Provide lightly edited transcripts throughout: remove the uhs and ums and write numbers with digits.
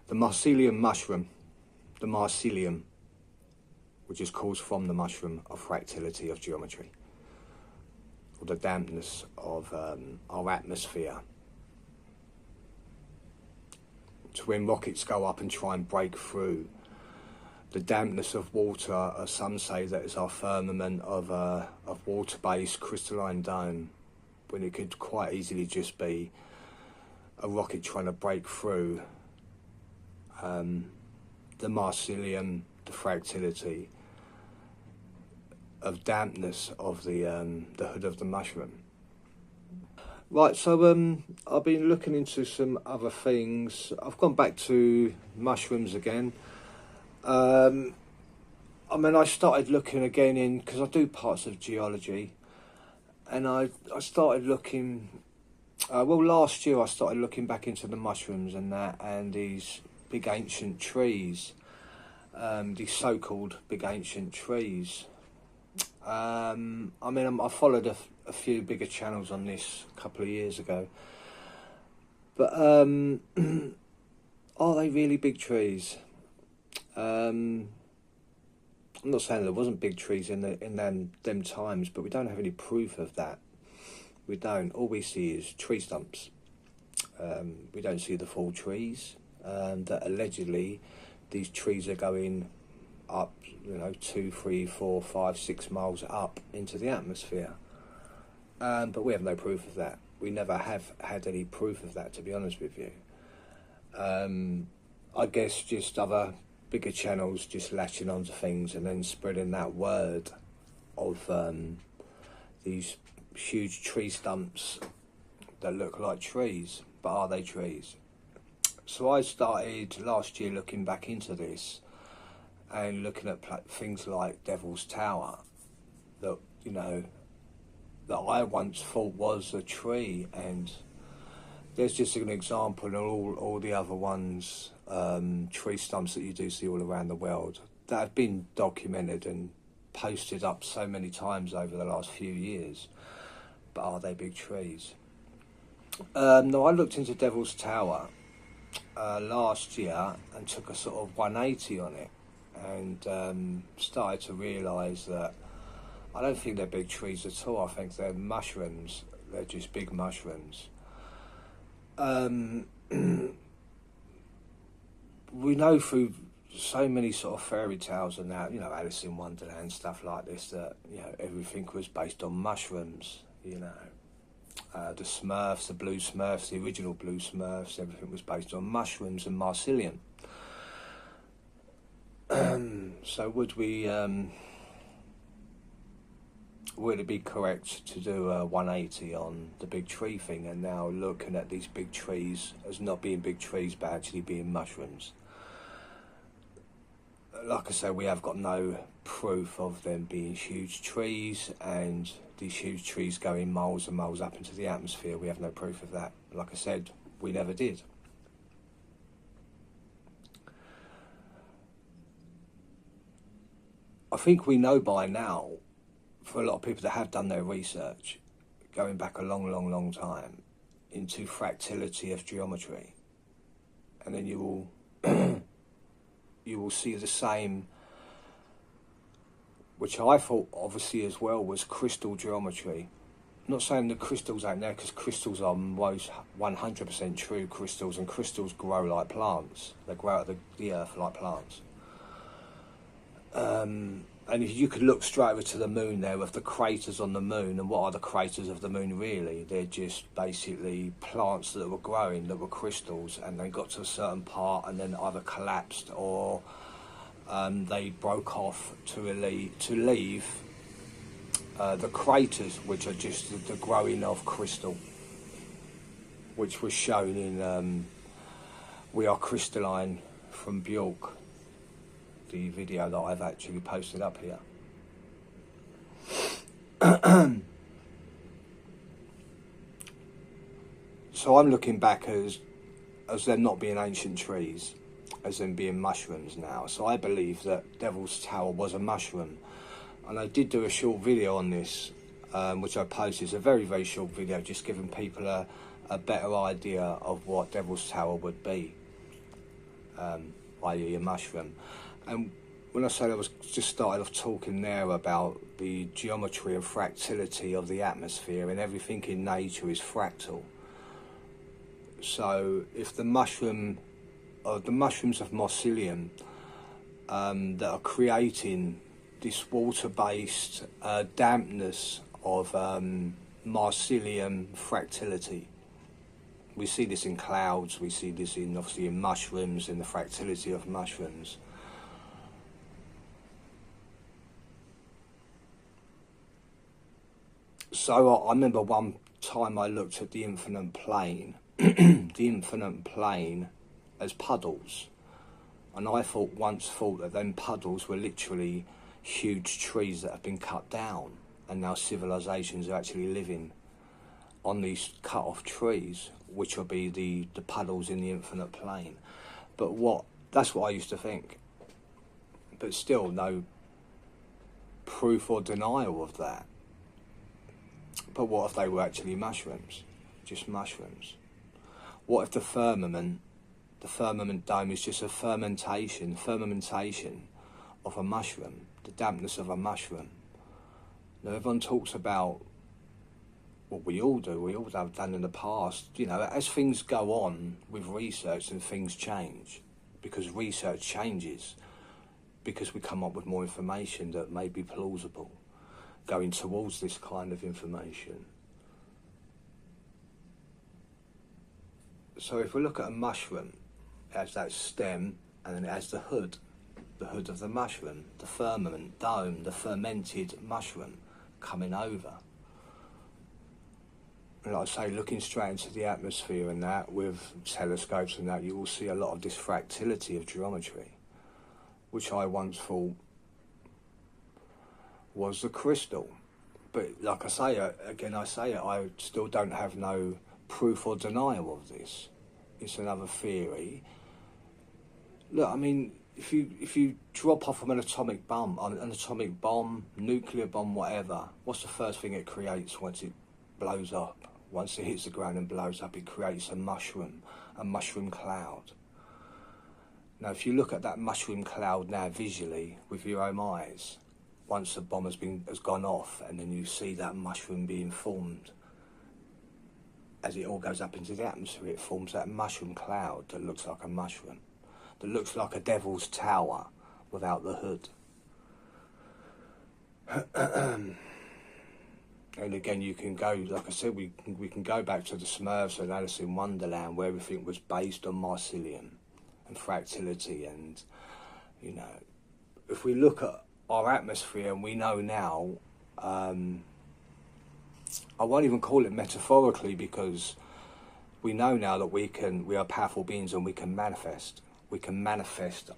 The Mycelium mushroom, the Mycelium, which is caused from the mushroom of fractality of geometry, or the dampness of our atmosphere. So when rockets go up and try and break through, the dampness of water, some say that is our firmament of water-based crystalline dome, when it could quite easily just be a rocket trying to break through. The mycelium, the fractality of dampness of the hood of the mushroom. Right, so I've been looking into some other things. I've gone back to mushrooms again. I mean, I started looking again in, because I do parts of geology, and I started looking, well, last year I started looking back into the mushrooms and that, and these big ancient trees, these so-called big ancient trees. I mean, I followed a few bigger channels on this a couple of years ago, but are they really big trees? I'm not saying there wasn't big trees in them times, but we don't have any proof of that. We don't. All we see is tree stumps. We don't see the full trees. That allegedly these trees are going up, 2, 3, 4, 5, 6 miles up into the atmosphere. But we have no proof of that. We never have had any proof of that, to be honest with you. I guess just other bigger channels just latching onto things and then spreading that word of these huge tree stumps that look like trees, but are they trees? So I started last year looking back into this and looking at things like Devil's Tower that, that I once thought was a tree, and there's just an example, and all the other ones, tree stumps that you do see all around the world that have been documented and posted up so many times over the last few years. But are they big trees? No, I looked into Devil's Tower last year and took a sort of 180 on it, and started to realise that I don't think they're big trees at all. I think they're mushrooms. They're just big mushrooms. We know through so many sort of fairy tales and that, Alice in Wonderland, stuff like this, that, everything was based on mushrooms, the Smurfs, the Blue Smurfs, the original Blue Smurfs, everything was based on mushrooms and mycelium. So would it be correct to do a 180 on the big tree thing, and now looking at these big trees as not being big trees but actually being mushrooms? Like I say, we have got no proof of them being huge trees, and these huge trees going miles and miles up into the atmosphere. We have no proof of that. Like I said, we never did. I think we know by now, for a lot of people that have done their research, going back a long time, into fractality of geometry, and then you will see the same, which I thought obviously as well was crystal geometry. I'm not saying the crystals ain't there, because crystals are most 100% true crystals, and crystals grow like plants. They grow out of the earth like plants. And if you could look straight over to the moon there with the craters on the moon, and what are the craters of the moon really? They're just basically plants that were growing, that were crystals, and they got to a certain part and then either collapsed or they broke off to leave the craters, which are just the growing of crystal, which was shown in We Are Crystalline from Bjork, the video that I've actually posted up here. So I'm looking back as them not being ancient trees, as them being mushrooms now. So I believe that Devil's Tower was a mushroom, and I did do a short video on this, which I posted. It's a very short video, just giving people a better idea of what Devil's Tower would be. i.e. a mushroom. And when I said I was just started off talking there about the geometry and fractality of the atmosphere, and everything in nature is fractal. So if the mushrooms of Mycelium that are creating this water-based dampness of Mycelium fractality. We see this in clouds, we see this in obviously in mushrooms, in the fractality of mushrooms. So I remember one time I looked at the infinite plane, the infinite plane as puddles. And I once thought that them puddles were literally huge trees that have been cut down, and now civilizations are actually living on these cut off trees, which will be the puddles in the infinite plane. But that's what I used to think. But still no proof or denial of that. But what if they were actually mushrooms? Just mushrooms? What if the firmament dome is just a fermentation of a mushroom, the dampness of a mushroom? Now everyone talks about what we all have done in the past. You know, as things go on with research and things change, because research changes, because we come up with more information that may be plausible, going towards this kind of information. So if we look at a mushroom, it has that stem, and then it has the hood of the mushroom, the firmament dome, the fermented mushroom coming over. And like I say, looking straight into the atmosphere and that, with telescopes and that, you will see a lot of this fractality of geometry, which I once thought was the crystal. But like I say, I still don't have no proof or denial of this. It's another theory. Look, I mean, if you drop off from an atomic bomb, nuclear bomb, whatever, what's the first thing it creates once it blows up? Once it hits the ground and blows up, it creates a mushroom cloud. Now, if you look at that mushroom cloud now visually with your own eyes, once the bomb has gone off, and then you see that mushroom being formed, as it all goes up into the atmosphere, it forms that mushroom cloud that looks like a mushroom, that looks like a devil's tower without the hood. And again, you can go, like I said, we can go back to the Smurfs and Alice in Wonderland, where everything was based on mycelium and fractality. And, you know, if we look at our atmosphere, and we know now, I won't even call it metaphorically, because we know now that we are powerful beings and we can manifest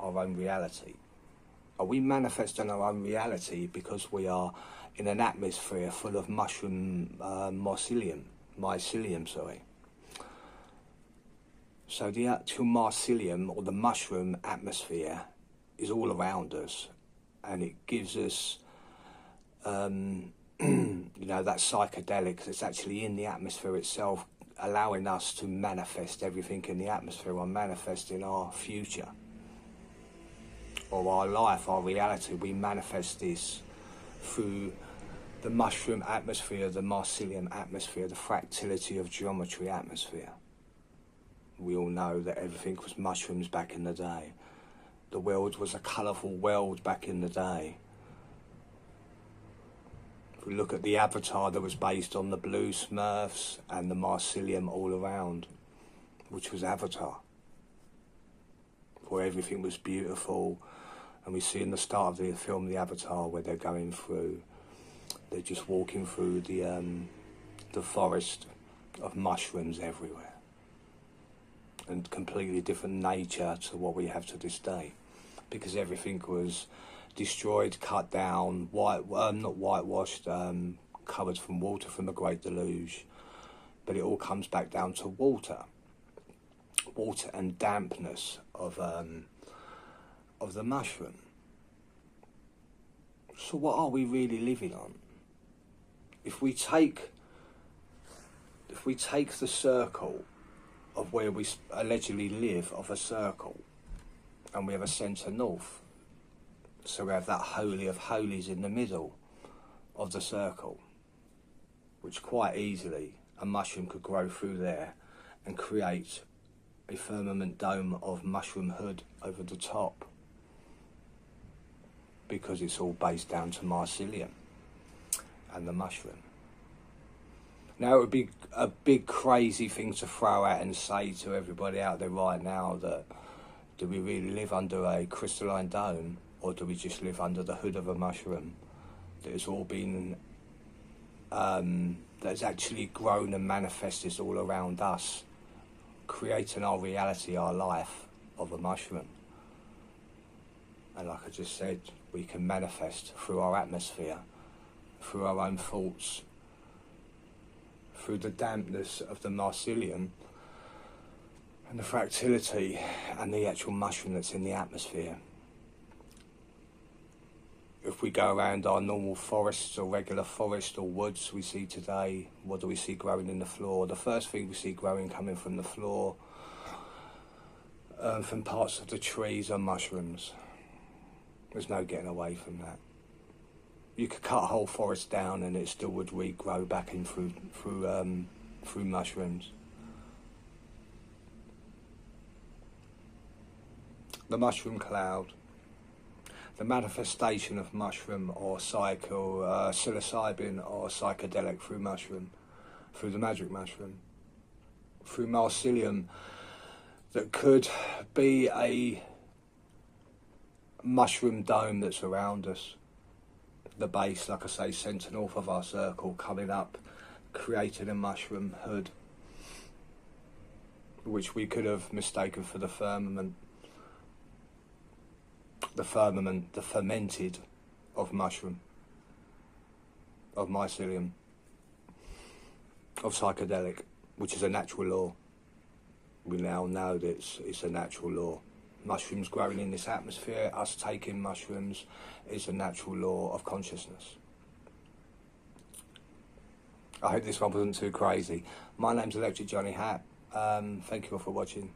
our own reality. Are we manifesting our own reality because we are in an atmosphere full of mycelium? So the actual mycelium, or the mushroom atmosphere, is all around us, and it gives us, you know, that psychedelic that's actually in the atmosphere itself, allowing us to manifest everything in the atmosphere, or manifesting our future, or our life, our reality. We manifest this through the mushroom atmosphere, the mycelium atmosphere, the fractality of geometry atmosphere. We all know that everything was mushrooms back in the day. The world was a colourful world back in the day. If we look at the Avatar that was based on the blue Smurfs and the mycelium all around, which was Avatar, where everything was beautiful. And we see in the start of the film, the Avatar, where they're just walking through the forest of mushrooms everywhere, and completely different nature to what we have to this day, because everything was destroyed, cut down, not whitewashed, covered from water from the Great Deluge. But it all comes back down to water and dampness of the mushroom. So what are we really living on? If we take the circle of where we allegedly live, of a circle, and we have a centre north. So we have that holy of holies in the middle of the circle, which quite easily a mushroom could grow through there and create a firmament dome of mushroom hood over the top, because it's all based down to mycelium and the mushroom. Now, it would be a big crazy thing to throw out and say to everybody out there right now that do we really live under a crystalline dome, or do we just live under the hood of a mushroom that has all been that's actually grown and manifested all around us, creating our reality, our life of a mushroom. And like I just said, we can manifest through our atmosphere, through our own thoughts, through the dampness of the mycelium and the fractility and the actual mushroom that's in the atmosphere. If we go around our normal forests or regular forest or woods we see today, what do we see growing in the floor? The first thing we see growing coming from the floor, from parts of the trees, are mushrooms. There's no getting away from that. You could cut a whole forest down and it still would regrow back in through mushrooms. The mushroom cloud, the manifestation of mushroom or psilocybin or psychedelic through mushroom, through the magic mushroom, through mycelium, that could be a mushroom dome that's around us. The base, like I say, centre north of our circle, coming up, creating a mushroom hood, which we could have mistaken for the firmament. The firmament, the fermented of mushroom, of mycelium, of psychedelic, which is a natural law. We now know that it's a natural law. Mushrooms growing in this atmosphere, us taking mushrooms, is a natural law of consciousness. I hope this one wasn't too crazy. My name's Electric Johnny Hat. Thank you all for watching.